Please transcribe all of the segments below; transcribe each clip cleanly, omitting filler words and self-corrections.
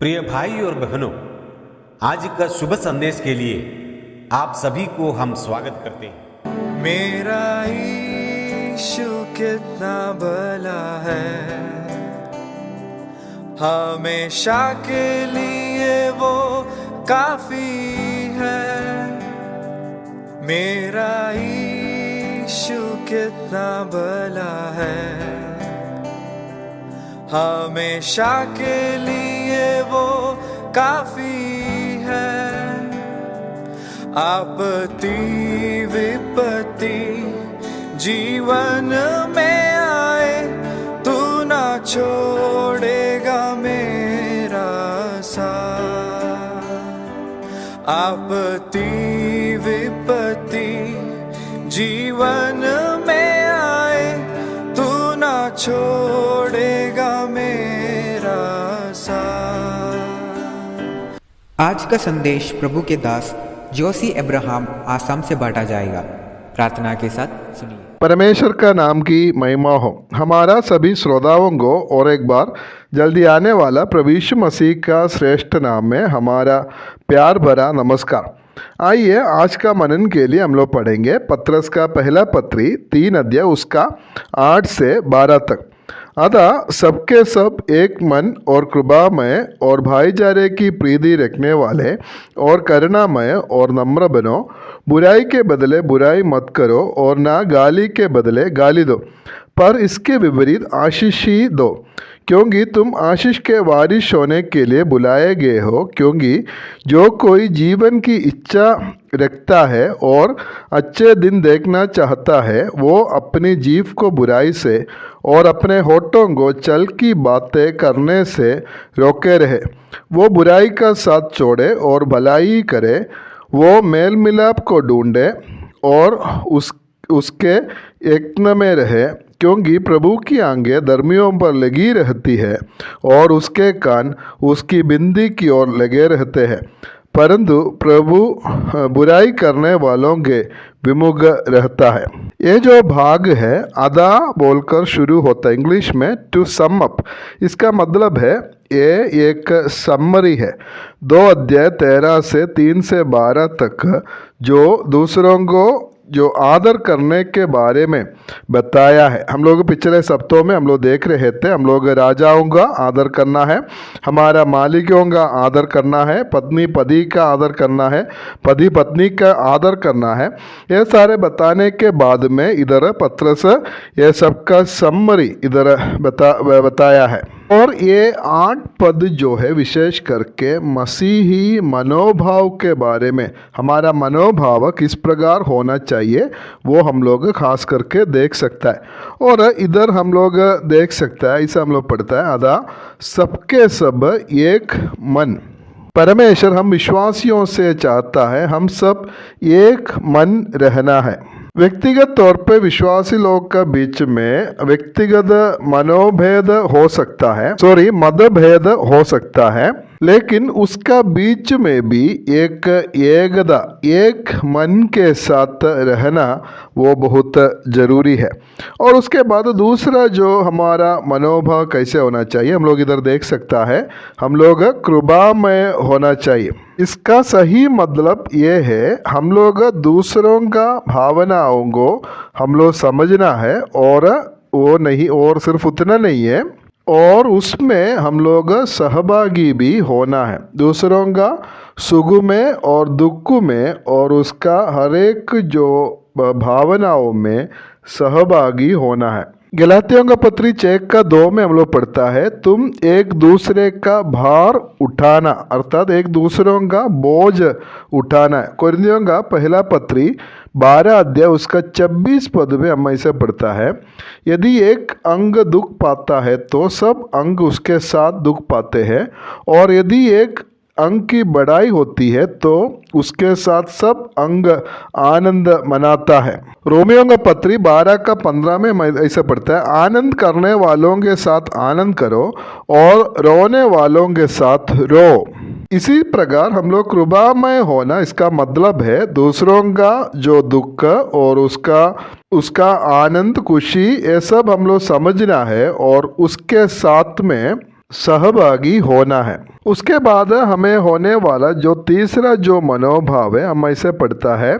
प्रिय भाई और बहनों, आज का शुभ संदेश के लिए आप सभी को हम स्वागत करते हैं। मेरा यीशु कितना भला है, हमेशा के लिए वो काफी है। मेरा यीशु कितना भला है, हमेशा के लिए वो काफी है। आपत्ति विपत्ति जीवन में आए, तू ना छोड़ेगा मेरा साथ। आपत्ति विपत्ति जीवन में आए, तू ना छोड़ेगा मेरा साथ। आज का संदेश प्रभु के दास जोशी अब्राहम आसाम से बांटा जाएगा। प्रार्थना के साथ सुनिए। परमेश्वर का नाम की महिमा हो। हमारा सभी श्रोताओं को और एक बार जल्दी आने वाला प्रभु यीशु मसीह का श्रेष्ठ नाम में हमारा प्यार भरा नमस्कार। आइए आज का मनन के लिए हम लोग पढ़ेंगे पत्रस का पहला पत्री 3 अध्याय उसका 8 से 12 तक। अतः सबके सब एक मन और कृपामय और भाईचारे की प्रीति रखने वाले और करुणामय और नम्र बनो। बुराई के बदले बुराई मत करो और ना गाली के बदले गाली दो, पर इसके विपरीत आशीष ही दो, क्योंकि तुम आशीष के वारिश होने के लिए बुलाए गए हो। क्योंकि जो कोई जीवन की इच्छा रखता है और अच्छे दिन देखना चाहता है, वो अपनी जीभ को बुराई से और अपने होठों को छल की बातें करने से रोके रहे। वो बुराई का साथ छोड़े और भलाई करे। वो मेल मिलाप को ढूंढे और उसके यत्न में रहे, क्योंकि प्रभु की आंखें धर्मियों पर लगी रहती है और उसके कान उसकी बिंदी की ओर लगे रहते हैं, परंतु प्रभु बुराई करने वालों के विमुख रहता है। ये जो भाग है आधा बोलकर शुरू होता है, इंग्लिश में टू सम अप। इसका मतलब है ये एक समरी है। 2 अध्याय 13 से 3 से 12 तक जो दूसरों को जो आदर करने के बारे में बताया है। हम लोग पिछले सप्ताह में हम लोग देख रहे थे, हम लोग राजाओं का आदर करना है, हमारा मालिकों का आदर करना है, पत्नी पति का आदर करना है, पति पत्नी का आदर करना है। ये सारे बताने के बाद में इधर पत्रस ये सबका समरी इधर बताया है। और ये 8 पद जो है विशेष करके मसीही मनोभाव के बारे में, हमारा मनोभाव किस प्रकार होना चाहिए वो हम लोग खास करके देख सकता है। और इधर हम लोग देख सकता है, इसे हम लोग पढ़ता है आधा सबके सब एक मन। परमेश्वर हम विश्वासियों से चाहता है हम सब एक मन रहना है। व्यक्तिगत तौर पे विश्वासी लोग का बीच में व्यक्तिगत मनोभेद हो सकता है, मतभेद हो सकता है, लेकिन उसका बीच में भी एक एकता, एक मन के साथ रहना वो बहुत ज़रूरी है। और उसके बाद दूसरा जो हमारा मनोभाव कैसे होना चाहिए, हम लोग इधर देख सकता है, हम लोग कृपामय होना चाहिए। इसका सही मतलब ये है हम लोग दूसरों का भावनाओं को हम लोग समझना है, और वो नहीं, और सिर्फ उतना नहीं है, और उसमें हम लोग सहभागी भी होना है, दूसरों का सुख में और दुख में और उसका हर एक जो भावनाओं में सहभागी होना है। गलातियों का पत्री 6 का 2 में हम लोग पढ़ता है, तुम एक दूसरे का भार उठाना, अर्थात एक दूसरों का बोझ उठाना है। कोरिन्थियों का पहला पत्री 12 अध्याय उसका 26 पद में हम ऐसे पढ़ता है, यदि एक अंग दुख पाता है तो सब अंग उसके साथ दुख पाते हैं, और यदि एक अंग की बढ़ाई होती है तो उसके साथ सब अंग आनंद मनाता है। रोमियों का पत्री 12 का 15 में ऐसा पढ़ता है, आनंद करने वालों के साथ आनंद करो और रोने वालों के साथ रो। इसी प्रकार हम लोग कृपामय होना, इसका मतलब है दूसरों का जो दुख और उसका आनंद खुशी ये सब हम लोग समझना है और उसके साथ में सहभागी होना है। उसके बाद हमें होने वाला जो तीसरा जो मनोभाव है, हम ऐसे पढ़ता है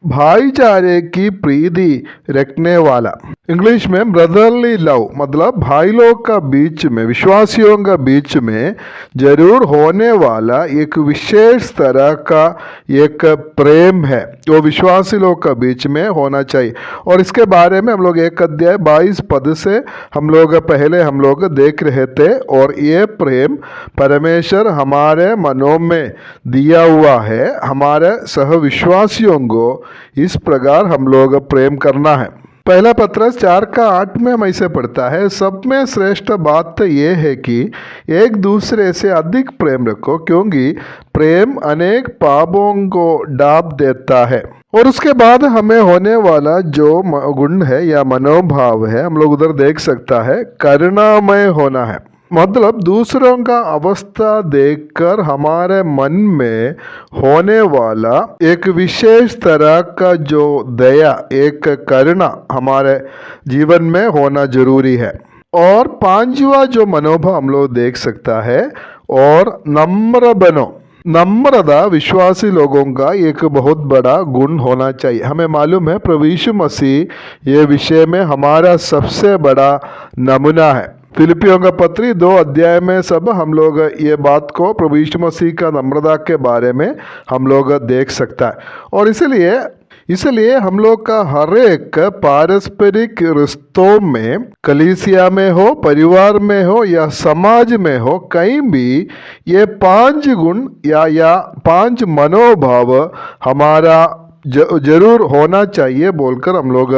भाईचारे की प्रीति रखने वाला। इंग्लिश में ब्रदरली लव, मतलब भाई लोग का बीच में, विश्वासियों का बीच में जरूर होने वाला एक विशेष तरह का एक प्रेम है, जो विश्वासी लोग का बीच में होना चाहिए। और इसके बारे में हम लोग 1 अध्याय 22 पद से हम लोग देख रहे थे। और ये प्रेम परमेश्वर हमारे मनों में दिया हुआ है, हमारे सहविश्वासियों को इस प्रकार हम लोग प्रेम करना है। पहला पत्रस 4:8 में हम ऐसे पढ़ता है, सब में श्रेष्ठ बात यह है कि एक दूसरे से अधिक प्रेम रखो, क्योंकि प्रेम अनेक पापों को ढांप देता है। और उसके बाद हमें होने वाला जो गुण है या मनोभाव है, हम लोग उधर देख सकता है करुणामय होना है। मतलब दूसरों का अवस्था देखकर हमारे मन में होने वाला एक विशेष तरह का जो दया, एक करुणा हमारे जीवन में होना जरूरी है। और 5वां जो मनोभाव हम लोग देख सकता है, और नम्र बनो। नम्रता विश्वासी लोगों का एक बहुत बड़ा गुण होना चाहिए। हमें मालूम है प्रभु यीशु मसीह ये विषय में हमारा सबसे बड़ा नमूना है। फिलिपियों का पत्री 2 अध्याय में सब हम लोग ये बात को प्रभु यीशु मसीह का नम्रता के बारे में हम लोग देख सकता है। और इसलिए हम लोग का हर एक पारस्परिक रिश्तों में, कलीसिया में हो, परिवार में हो या समाज में हो, कहीं भी ये 5 गुण या 5 मनोभाव हमारा जरूर होना चाहिए बोलकर हम लोग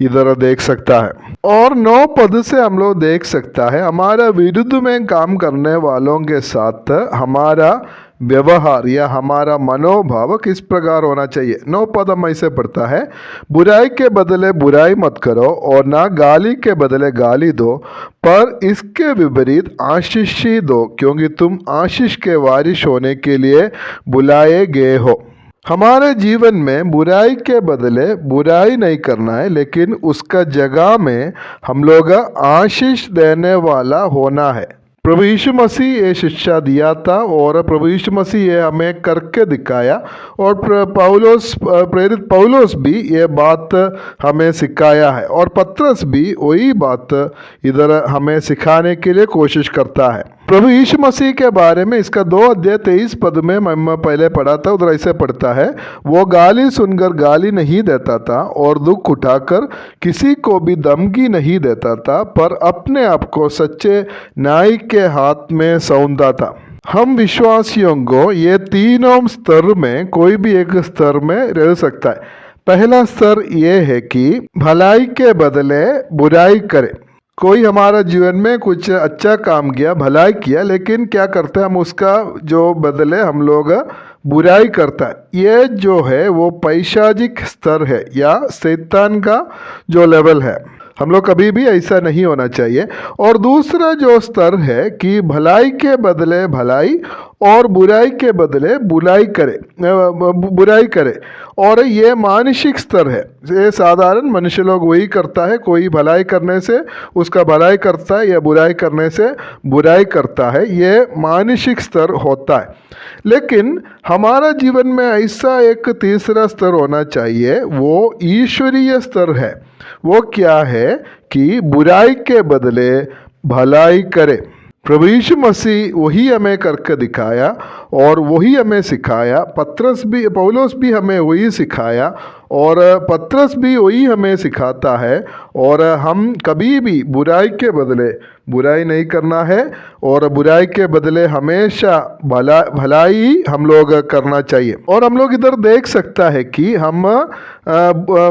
इधर देख सकता है। और 9 पद से हम लोग देख सकता है हमारा विरुद्ध में काम करने वालों के साथ हमारा व्यवहार या हमारा मनोभाव किस प्रकार होना चाहिए। 9 पद हम ऐसे पढ़ता है, बुराई के बदले बुराई मत करो और ना गाली के बदले गाली दो, पर इसके विपरीत आशीष ही दो, क्योंकि तुम आशीष के वारिस होने के लिए बुलाए गए हो। हमारे जीवन में बुराई के बदले बुराई नहीं करना है, लेकिन उसका जगह में हम लोग आशीष देने वाला होना है। प्रभु यीशु मसीह ये शिक्षा दिया था और प्रभु यीशु मसीह ये हमें करके दिखाया। और प्रेरित पौलुस भी ये बात हमें सिखाया है, और पत्रस भी वही बात इधर हमें सिखाने के लिए कोशिश करता है। प्रभु यीशु मसीह के बारे में इसका 2 अध्याय 23 पद में मैं पहले पढ़ा था, उधर ऐसे पढ़ता है, वो गाली सुनकर गाली नहीं देता था और दुख उठाकर किसी को भी धमकी नहीं देता था, पर अपने आप को सच्चे न्याय के हाथ में सौंपता था। हम विश्वासियों को ये तीनों स्तर में कोई भी एक स्तर में रह सकता है। पहला स्तर ये है कि भलाई के बदले बुराई करे। कोई हमारा जीवन में कुछ अच्छा काम किया, भलाई किया, लेकिन क्या करते हैं हम उसका जो बदले हम लोग बुराई करता है। ये जो है वो पैशाचिक स्तर है या शैतान का जो लेवल है। हम लोग कभी भी ऐसा नहीं होना चाहिए। और दूसरा जो स्तर है कि भलाई के बदले भलाई और बुराई के बदले बुराई करे। और ये मानसिक स्तर है। ये साधारण मनुष्य लोग वही करता है, कोई भलाई करने से उसका भलाई करता है या बुराई करने से बुराई करता है, ये मानसिक स्तर होता है। लेकिन हमारा जीवन में ऐसा एक तीसरा स्तर होना चाहिए, वो ईश्वरीय स्तर है। वो क्या है कि बुराई के बदले भलाई करे। प्रभु यीशु मसीह वही हमें करके दिखाया और वही हमें सिखाया। पौलुस भी हमें वही सिखाया और पत्रस भी वही हमें सिखाता है। और हम कभी भी बुराई के बदले बुराई नहीं करना है और बुराई के बदले हमेशा भलाई हम लोग करना चाहिए। और हम लोग इधर देख सकता है कि हम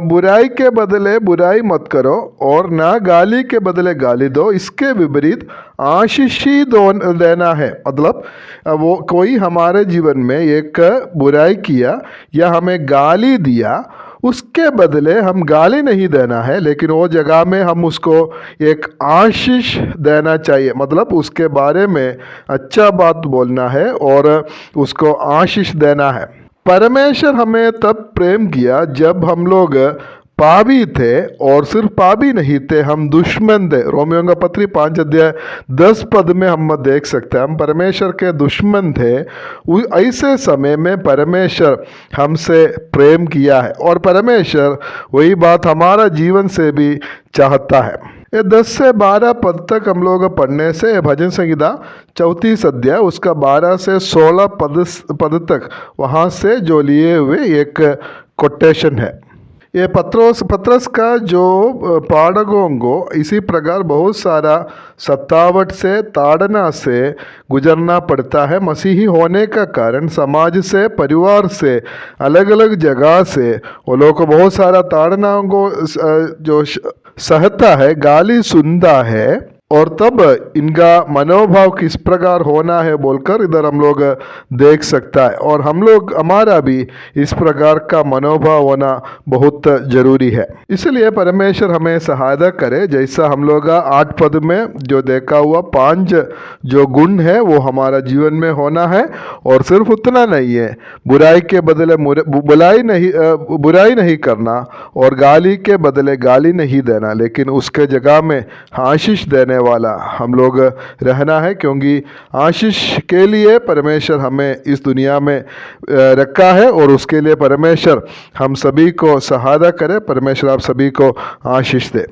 बुराई के बदले बुराई मत करो और ना गाली के बदले गाली दो, इसके विपरीत आशीष ही देना है। मतलब वो कोई हमारे जीवन में एक बुराई किया या हमें गाली दिया, उसके बदले हम गाली नहीं देना है, लेकिन वो जगह में हम उसको एक आशीष देना चाहिए। मतलब उसके बारे में अच्छा बात बोलना है और उसको आशीष देना है। परमेश्वर हमें तब प्रेम किया जब हम लोग पापी थे और सिर्फ पापी नहीं थे, हम दुश्मन थे। रोमियो का पत्री 5 अध्याय 10 पद में हम देख सकते हैं हम परमेश्वर के दुश्मन थे। ऐसे समय में परमेश्वर हमसे प्रेम किया है और परमेश्वर वही बात हमारा जीवन से भी चाहता है। ये 10 से 12 पद तक हम लोग पढ़ने से भजन संहिता 34 अध्याय उसका 12 से 16 पद तक वहाँ से जो लिए हुए एक कोटेशन है। ये पत्रस का जो पाठकों को इसी प्रकार बहुत सारा सतावट से ताड़ना से गुजरना पड़ता है। मसीही होने का कारण समाज से परिवार से अलग अलग जगह से वो लोग को बहुत सारा ताड़नाओं को जो सहता है, गाली सुनता है और तब इनका मनोभाव किस प्रकार होना है बोलकर इधर हम लोग देख सकता है और हमारा भी इस प्रकार का मनोभाव होना बहुत जरूरी है। इसलिए परमेश्वर हमें सहायता करे। जैसा हम लोग 8 पद में जो देखा हुआ 5 जो गुण है वो हमारा जीवन में होना है और सिर्फ उतना नहीं है, बुराई के बदले बुराई नहीं करना और गाली के बदले गाली नहीं देना, लेकिन उसके जगह में आशीष देने वाला हम लोग रहना है, क्योंकि आशीष के लिए परमेश्वर हमें इस दुनिया में रखा है और उसके लिए परमेश्वर हम सभी को सहायता करे। परमेश्वर आप सभी को आशीष दे।